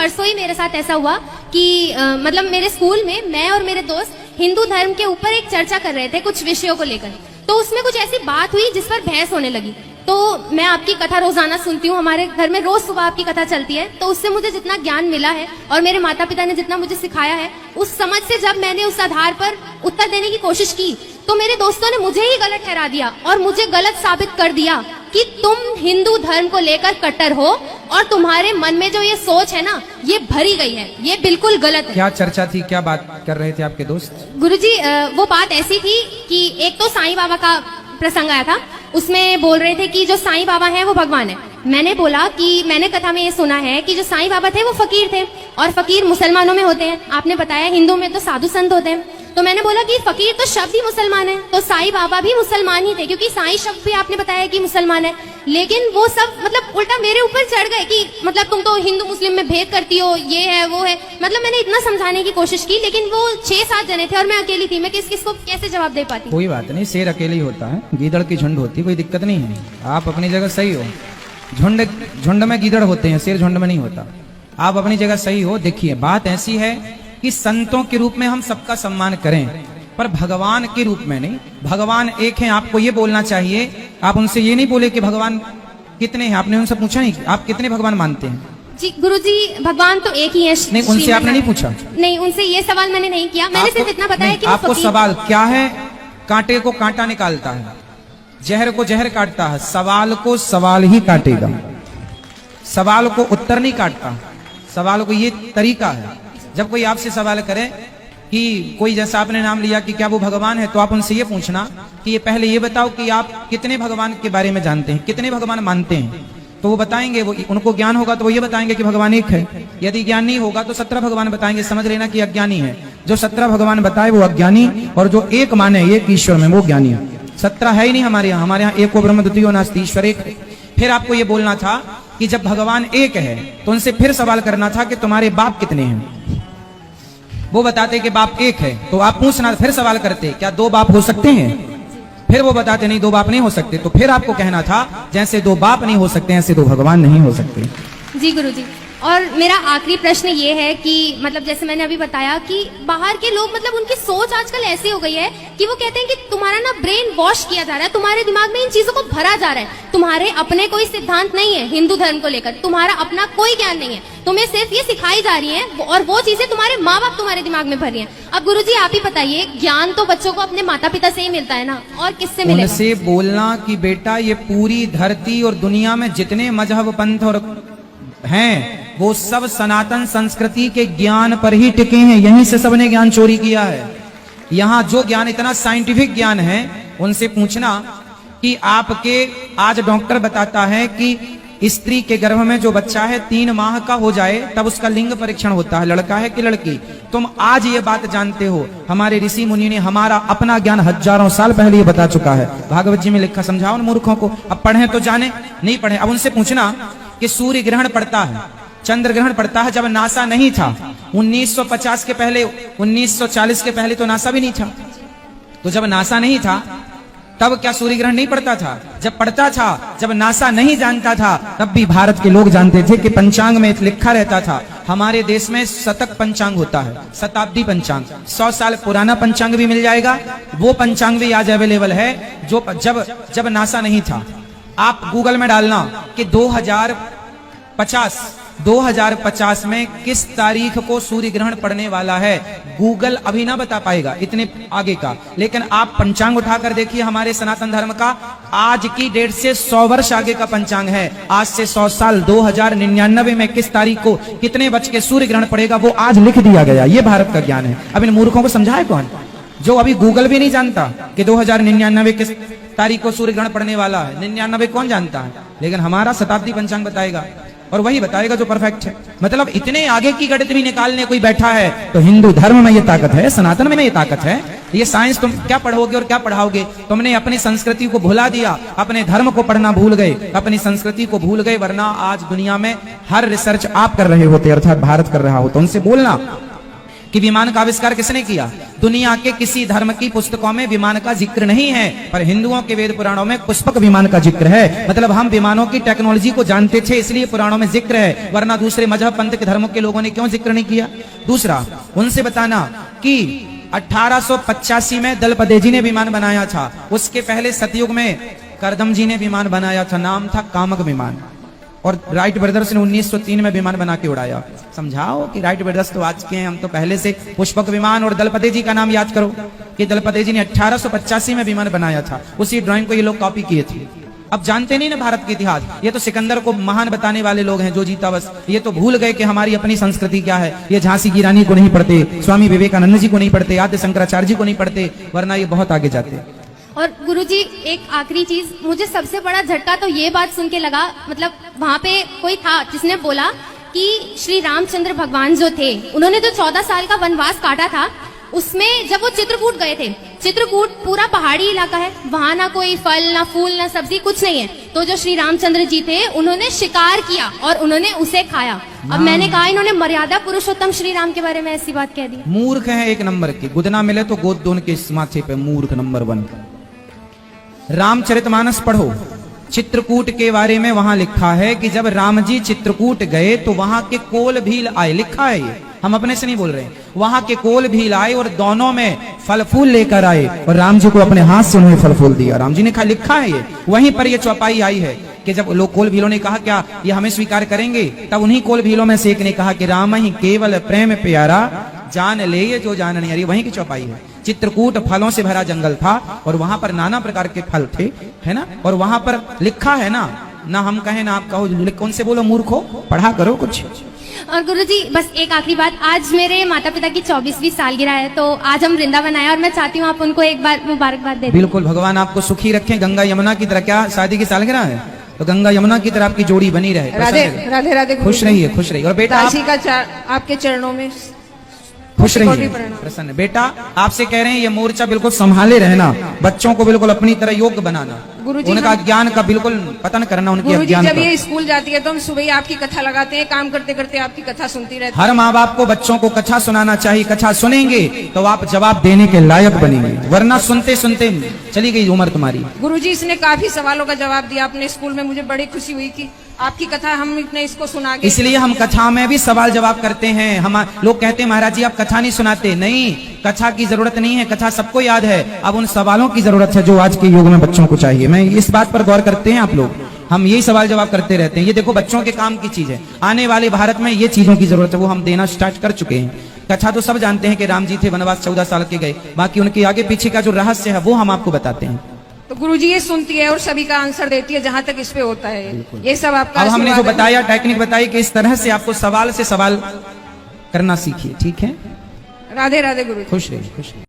परसों ही मेरे साथ ऐसा हुआ कि मतलब मेरे स्कूल में मैं और मेरे दोस्त हिंदू धर्म के ऊपर एक चर्चा कर रहे थे कुछ विषयों को लेकर। तो उसमें कुछ ऐसी बात हुई जिस पर बहस होने लगी। तो मैं आपकी कथा रोजाना सुनती हूँ, हमारे घर में रोज सुबह आपकी कथा चलती है। तो उससे मुझे जितना ज्ञान मिला है और मेरे माता पिता ने जितना मुझे सिखाया है, उस समझ से जब मैंने उस आधार पर उत्तर देने की कोशिश की तो मेरे दोस्तों ने मुझे ही गलत ठहरा दिया और मुझे गलत साबित कर दिया कि तुम हिंदू धर्म को लेकर कट्टर हो और तुम्हारे मन में जो ये सोच है ना, ये भरी गई है, ये बिल्कुल गलत है। क्या चर्चा थी, क्या बात कर रहे थे आपके दोस्त? गुरुजी, वो बात ऐसी थी कि एक तो साईं बाबा का प्रसंग आया था, उसमें बोल रहे थे कि जो साईं बाबा हैं वो भगवान है। मैंने बोला कि मैंने कथा में ये सुना है कि जो साईं बाबा थे वो फकीर थे और फकीर मुसलमानों में होते हैं। आपने बताया हिंदू में तो साधु संत होते हैं। तो मैंने बोला कि फकीर तो शब्द ही मुसलमान है, तो साईं बाबा भी मुसलमान ही थे, क्योंकि साईं शब्द भी आपने बताया कि मुसलमान है। लेकिन वो सब मतलब उल्टा मेरे ऊपर चढ़ गए कि मतलब तुम तो हिंदू मुस्लिम में भेद करती हो, ये है वो है। मतलब मैंने इतना समझाने की कोशिश की, लेकिन वो 6-7 जने थे और मैं अकेली थी। मैं किसको कैसे जवाब दे पाती? कोई बात नहीं, शेर अकेले ही होता है, गीदड़ की झुंड होती है, कोई दिक्कत नहीं है। आप अपनी जगह सही हो। झुंड में गीदड़ होते हैं, शेर झुंड में नहीं होता। आप अपनी जगह सही हो। देखिए, बात ऐसी है कि संतों के रूप में हम सबका सम्मान करें, पर भगवान के रूप में नहीं। भगवान एक है, आपको ये बोलना चाहिए। आप उनसे ये नहीं बोले कि भगवान कितने हैं, आपने उनसे पूछा नहीं आप कितने भगवान मानते हैं? जी गुरुजी, भगवान तो एक ही है। नहीं, उनसे आपने नहीं पूछा? नहीं, उनसे ये सवाल मैंने नहीं किया। मैंने सिर्फ इतना बताया कि आपको सवाल क्या है? कांटे को कांटा निकालता है, जहर को जहर काटता है, सवाल को सवाल ही काटेगा। सवाल को उत्तर नहीं काटता, सवाल को ये तरीका है। जब कोई आपसे सवाल करे कि कोई, जैसा आपने नाम लिया कि क्या वो भगवान है, तो आप उनसे ये पूछना कि ये पहले ये बताओ कि आप कितने भगवान के बारे में जानते हैं, कितने भगवान मानते हैं। तो वो बताएंगे, वो उनको ज्ञान होगा तो वो ये बताएंगे कि भगवान एक है। यदि ज्ञान नहीं होगा तो 17 भगवान बताएंगे। समझ लेना कि अज्ञानी है। जो 17 भगवान बताए वो अज्ञानी, और जो एक माने एक ईश्वर में वो ज्ञानी है। 17 है ही नहीं हमारे यहाँ। हमारे यहाँ एको ब्रह्म द्वितीयो नास्ति, ईश्वर एक है। फिर आपको ये बोलना था कि जब भगवान एक है तो उनसे फिर सवाल करना था कि तुम्हारे बाप कितने हैं। वो बताते कि बाप एक है, तो आप पूछना, फिर सवाल करते क्या 2 बाप हो सकते हैं? फिर वो बताते नहीं, 2 बाप नहीं हो सकते। तो फिर आपको कहना था जैसे 2 बाप नहीं हो सकते ऐसे 2 भगवान नहीं हो सकते। जी गुरुजी, और मेरा आखिरी प्रश्न ये है कि मतलब जैसे मैंने अभी बताया कि बाहर के लोग मतलब उनकी सोच आजकल ऐसी हो गई है कि वो कहते हैं कि तुम्हारा ना ब्रेन वॉश किया जा रहा है, तुम्हारे दिमाग में इन चीजों को भरा जा रहा है। तुम्हारे अपने कोई सिद्धांत नहीं है हिंदू धर्म को लेकर, तुम्हारा अपना कोई ज्ञान नहीं है, तुम्हें सिर्फ ये सिखाई जा रही है और वो चीजें तुम्हारे माँ बाप तुम्हारे दिमाग में भर रही हैं। अब गुरुजी आप ही बताइए, ज्ञान तो बच्चों को अपने माता पिता से ही मिलता है ना, और किससे मिलेगा? उनसे बोलना कि बेटा ये पूरी धरती और दुनिया में जितने मजहब पंथ और हैं वो सब सनातन संस्कृति के ज्ञान पर ही टिके हैं। यहीं से सबने ज्ञान चोरी किया है। यहाँ जो ज्ञान इतना साइंटिफिक ज्ञान है, उनसे पूछना कि आपके आज डॉक्टर बताता है कि स्त्री के गर्भ में जो बच्चा है 3 माह का हो जाए तब उसका लिंग परीक्षण होता है, लड़का है कि लड़की। तुम आज ये बात जानते हो, हमारे ऋषि मुनि ने हमारा अपना ज्ञान हजारों साल पहले ये बता चुका है। भागवत जी में लिखा, समझाओ उन मूर्खों को। अब पढ़े तो जाने, नहीं पढ़े। अब उनसे पूछना कि सूर्य ग्रहण पड़ता है, चंद्र ग्रहण पड़ता है जब नासा नहीं था। 1950 के पहले, 1940 के पहले तो नासा भी नहीं था। तो जब नासा नहीं था तब क्या सूर्य ग्रहण नहीं पड़ता था? जब पड़ता था, जब नासा नहीं जानता था, तब भी भारत के लोग जानते थे कि पंचांग में लिखा रहता था। हमारे देश में शतक पंचांग होता है, शताब्दी पंचांग, 100 साल पुराना पंचांग भी मिल जाएगा। वो पंचांग भी आज अवेलेबल है जो जब नासा नहीं था। आप गूगल में डालना कि 2050 में किस तारीख को सूर्य ग्रहण पड़ने वाला है। गूगल अभी ना बता पाएगा इतने आगे का, लेकिन आप पंचांग उठाकर देखिए हमारे सनातन धर्म का। आज की डेट से 100 वर्ष आगे का पंचांग है। आज से 100 साल 2099 में किस तारीख को कितने बज के सूर्य ग्रहण पड़ेगा वो आज लिख दिया गया। ये भारत का ज्ञान है। अब इन मूर्खों को समझाए कौन, जो अभी गूगल भी नहीं जानता कि 2099 किस तारीख को सूर्य ग्रहण पड़ने वाला है। 99 कौन जानता है, लेकिन हमारा शताब्दी पंचांग बताएगा, और वही बताएगा जो परफेक्ट है। मतलब इतने आगे की गणित भी निकालने कोई बैठा है तो हिंदू धर्म में ये ताकत है, सनातन में ये ताकत है। ये साइंस तुम क्या पढ़ोगे और क्या पढ़ाओगे? तुमने अपनी संस्कृति को भुला दिया, अपने धर्म को पढ़ना भूल गए, अपनी संस्कृति को भूल गए। वरना आज दुनिया में हर रिसर्च आप कर रहे होते, अर्थात भारत कर रहा हो। तो उनसे बोलना कि विमान का आविष्कार किसने किया? दुनिया के किसी धर्म की पुस्तकों में विमान का जिक्र नहीं है, पर हिंदुओं के वेद पुराणों में पुष्पक विमान का जिक्र है। मतलब हम विमानों की टेक्नोलॉजी को जानते थे, इसलिए पुराणों में जिक्र है, वरना दूसरे मजहब पंथ के धर्मों के लोगों ने क्यों जिक्र नहीं किया? दूसरा, उनसे बताना कि 1885 में दलपदे जी ने विमान बनाया था। उसके पहले सतयुग में करदम जी ने विमान बनाया था, नाम था कामक विमान। और राइट ब्रदर्स ने 1903 में विमान बना के उड़ाया। समझाओ कि राइट ब्रदर्स तो आज के हैं, हम तो पहले से। पुष्पक विमान और दलपदे जी का नाम याद करो कि दलपदे जी ने 1885 में विमान बनाया था। उसी ड्राइंग को ये लोग कॉपी किए थे। अब जानते नहीं ना भारत के इतिहास, ये तो सिकंदर को महान बताने वाले लोग हैं जो जीता बस। ये तो भूल गए कि हमारी अपनी संस्कृति क्या है। ये झांसी की रानी को नहीं पढ़ते, स्वामी विवेकानंद जी को नहीं पढ़ते, आद्य शंकराचार्य जी को नहीं पढ़ते, वरना ये बहुत आगे जाते। और गुरुजी एक आखिरी चीज, मुझे सबसे बड़ा झटका तो ये बात सुन के लगा, मतलब वहां पे कोई था जिसने बोला कि श्री रामचंद्र भगवान जो थे उन्होंने जो 14 साल का वनवास काटा था, उसमें जब वो चित्रकूट गए थे, चित्रकूट पूरा पहाड़ी इलाका है, वहां ना कोई फल ना फूल ना सब्जी कुछ नहीं है। तो जो श्री रामचंद्र जी थे उन्होंने शिकार किया और उन्होंने उसे खाया। अब मैंने कहा इन्होंने मर्यादा पुरुषोत्तम श्री राम के बारे में ऐसी बात कह दी। मूर्ख है एक नंबर की, गुदना मिले तो गोद दोन के माथे पे, मूर्ख नंबर 1। रामचरितमानस पढ़ो, चित्रकूट के बारे में वहां लिखा है कि जब राम जी चित्रकूट गए तो वहां के कोल भील आए, लिखा है ये, हम अपने से नहीं बोल रहे हैं। वहां के कोल भील आए और दोनों में फल फूल लेकर आए और राम जी को अपने हाथ से उन्हें फल फूल दिया। राम जी ने कहा, लिखा है ये, वहीं पर ये चौपाई आई है कि जब लोग कोल भीलों ने कहा क्या ये हमें स्वीकार करेंगे, तब उन्हीं कोल भीलों में से एक ने कहा कि राम ही केवल प्रेम प्यारा, जान ले ये जो जान नहीं आ रही। वहीं की चौपाई है। चित्रकूट फलों से भरा जंगल था और वहां पर नाना प्रकार के फल थे, है ना। और वहां पर लिखा है ना हम कहें ना आप कहो, कौन से बोलो मूर्खो, पढ़ा करो कुछ। और गुरुजी बस एक आखिरी बात, आज मेरे माता पिता की 24वीं सालगिरह है, तो आज हम वृंदावन आए और मैं चाहती हूँ आप उनको एक बार मुबारकबाद दे दें। बिल्कुल, भगवान आपको सुखी रखें, गंगा यमुना की तरह। क्या शादी की सालगिरह है तो गंगा यमुना की तरह आपकी जोड़ी बनी रहे। राधे राधे राधे। खुश रहिए, खुश रहिए। और बेटा दासी का आपके चरणों में खुश रहिए, प्रसन्न। बेटा आपसे कह रहे हैं ये मोर्चा बिल्कुल संभाले रहना, बच्चों को बिल्कुल अपनी तरह योग्य बनाना, गुरुजी उनका ज्ञान का बिल्कुल पतन करना, उनके गुरुजी ज्ञान जब का। ये स्कूल जाती है तो हम सुबह ही आपकी कथा लगाते हैं, काम करते करते आपकी कथा सुनती रहती हर माँ बाप को बच्चों को कथा सुनाना चाहिए। कथा सुनेंगे तो आप जवाब देने के लायक बनेंगे, वरना सुनते सुनते चली गई उम्र तुम्हारी। गुरुजी इसने काफी सवालों का जवाब दिया अपने स्कूल में, मुझे बड़ी खुशी हुई कि आपकी कथा हम इतने इसको सुना के। इसलिए हम कथा में भी सवाल जवाब करते हैं। हम लोग कहते हैं महाराज जी आप कथा नहीं सुनाते, नहीं, कथा की जरूरत नहीं है, कथा सबको याद है। अब उन सवालों की जरूरत है जो आज के युग में बच्चों को चाहिए। मैं इस बात पर गौर करते हैं आप लोग, हम यही सवाल जवाब करते रहते हैं। ये देखो बच्चों के काम की चीज है, आने वाले भारत में ये चीजों की जरूरत है, वो हम देना स्टार्ट कर चुके हैं। कथा तो सब जानते हैं कि राम जी थे, वनवास 14 साल के गए, बाकी उनके आगे पीछे का जो रहस्य है वो हम आपको बताते हैं। तो गुरुजी ये सुनती है और सभी का आंसर देती है जहां तक इस पे होता है। ये सब आपका अब हमने जो आशीर्वाद है। बताया, टेक्निक बताई कि इस तरह से आपको सवाल से सवाल करना सीखिए, ठीक है। राधे राधे गुरुजी। खुश रहिए, खुश रहिए।